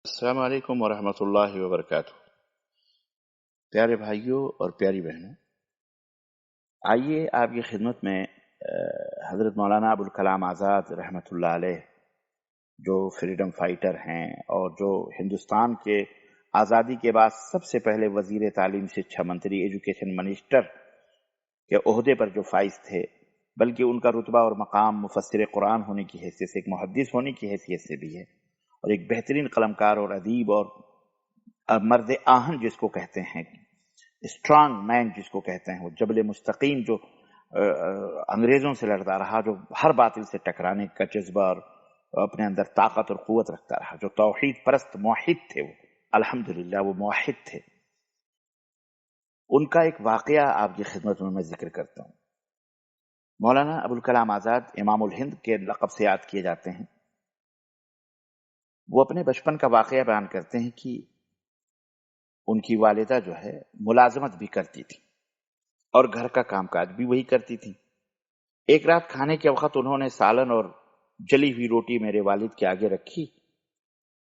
السلام علیکم ورحمۃ اللہ وبرکاتہ۔ پیارے بھائیوں اور پیاری بہنوں، آئیے آپ کی خدمت میں حضرت مولانا ابوالکلام آزاد رحمۃ اللہ علیہ، جو فریڈم فائٹر ہیں اور جو ہندوستان کے آزادی کے بعد سب سے پہلے وزیر تعلیم شکشا منتری ایجوکیشن منسٹر کے عہدے پر جو فائز تھے، بلکہ ان کا رتبہ اور مقام مفسر قرآن ہونے کی حیثیت سے، ایک محدث ہونے کی حیثیت سے بھی ہے، اور ایک بہترین قلمکار اور ادیب اور مرد آہن جس کو کہتے ہیں، اسٹرانگ مین جس کو کہتے ہیں، وہ جبل مستقیم جو انگریزوں سے لڑتا رہا، جو ہر باطل سے ٹکرانے کا جذبہ اور اپنے اندر طاقت اور قوت رکھتا رہا، جو توحید پرست موحد تھے، وہ الحمدللہ وہ موحد تھے۔ ان کا ایک واقعہ آپ کی خدمت میں ذکر کرتا ہوں۔ مولانا ابوالکلام آزاد امام الہند کے لقب سے یاد کیے جاتے ہیں۔ وہ اپنے بچپن کا واقعہ بیان کرتے ہیں کہ ان کی والدہ جو ہے ملازمت بھی کرتی تھی اور گھر کا کام کاج بھی وہی کرتی تھی۔ ایک رات کھانے کے وقت انہوں نے سالن اور جلی ہوئی روٹی میرے والد کے آگے رکھی،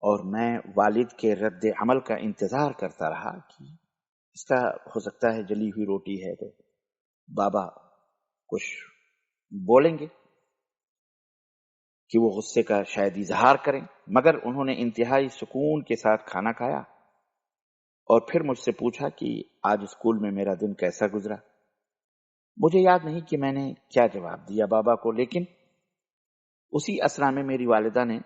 اور میں والد کے رد عمل کا انتظار کرتا رہا کہ اس کا ہو سکتا ہے جلی ہوئی روٹی ہے تو بابا کچھ بولیں گے کہ وہ غصے کا شاید اظہار کریں، مگر انہوں نے انتہائی سکون کے ساتھ کھانا کھایا اور پھر مجھ سے پوچھا کہ آج اسکول میں میرا دن کیسا گزرا۔ مجھے یاد نہیں کہ میں نے کیا جواب دیا بابا کو، لیکن اسی اسنا میں میری والدہ نے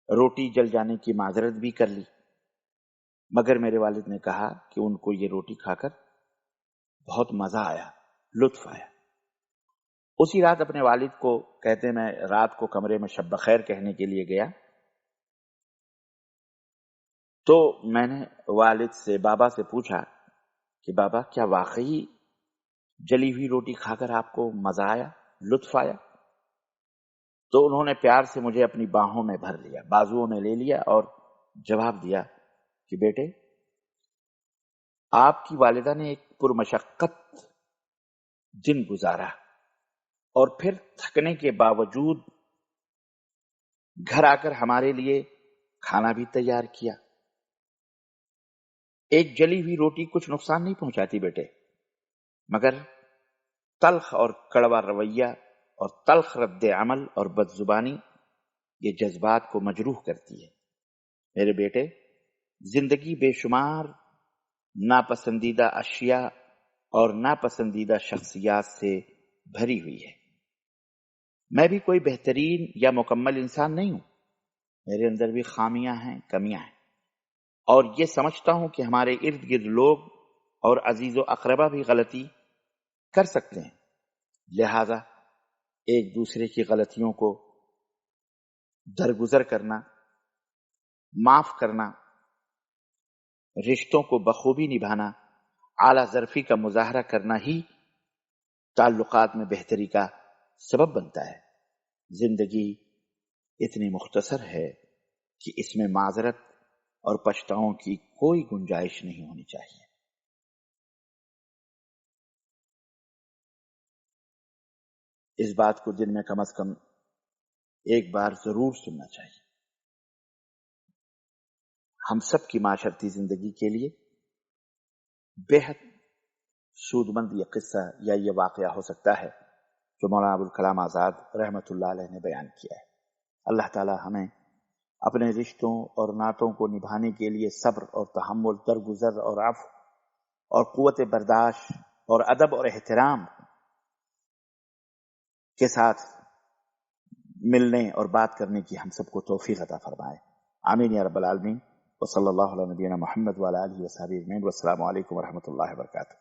روٹی جل جانے کی معذرت بھی کر لی، مگر میرے والد نے کہا کہ ان کو یہ روٹی کھا کر بہت مزہ آیا، لطف آیا۔ اسی رات اپنے والد کو کہتے میں رات کو کمرے میں شب بخیر کہنے کے لیے گیا تو میں نے والد سے بابا سے پوچھا کہ بابا کیا واقعی جلی ہوئی روٹی کھا کر آپ کو مزہ آیا، لطف آیا؟ تو انہوں نے پیار سے مجھے اپنی باہوں میں بھر لیا، بازوؤں میں لے لیا اور جواب دیا کہ بیٹے، آپ کی والدہ نے ایک پرمشقت دن گزارا اور پھر تھکنے کے باوجود گھر آ کر ہمارے لیے کھانا بھی تیار کیا۔ ایک جلی ہوئی روٹی کچھ نقصان نہیں پہنچاتی بیٹے، مگر تلخ اور کڑوا رویہ اور تلخ رد عمل اور بد زبانی یہ جذبات کو مجروح کرتی ہے۔ میرے بیٹے، زندگی بے شمار ناپسندیدہ اشیاء اور ناپسندیدہ شخصیات سے بھری ہوئی ہے۔ میں بھی کوئی بہترین یا مکمل انسان نہیں ہوں، میرے اندر بھی خامیاں ہیں، کمیاں ہیں، اور یہ سمجھتا ہوں کہ ہمارے ارد گرد لوگ اور عزیز و اقربا بھی غلطی کر سکتے ہیں، لہذا ایک دوسرے کی غلطیوں کو درگزر کرنا، معاف کرنا، رشتوں کو بخوبی نبھانا، اعلیٰ ظرفی کا مظاہرہ کرنا ہی تعلقات میں بہتری کا سبب بنتا ہے۔ زندگی اتنی مختصر ہے کہ اس میں معذرت اور پچھتاؤں کی کوئی گنجائش نہیں ہونی چاہیے۔ اس بات کو دن میں کم از کم ایک بار ضرور سننا چاہیے۔ ہم سب کی معاشرتی زندگی کے لیے بے حد سود مند یہ قصہ یا یہ واقعہ ہو سکتا ہے جو مولانا ابوالکلام آزاد رحمۃ اللہ علیہ نے بیان کیا ہے۔ اللہ تعالی ہمیں اپنے رشتوں اور نعتوں کو نبھانے کے لیے صبر اور تحمل، درگزر اور عفو اور قوت برداشت اور ادب اور احترام کے ساتھ ملنے اور بات کرنے کی ہم سب کو توفیق عطا فرمائے۔ آمین یا رب العالمین۔ وصلی اللہ علیہ نبینا محمد وعلی آلہ وصحبہ اجمعین۔ والسلام علیکم ورحمۃ اللہ وبرکاتہ۔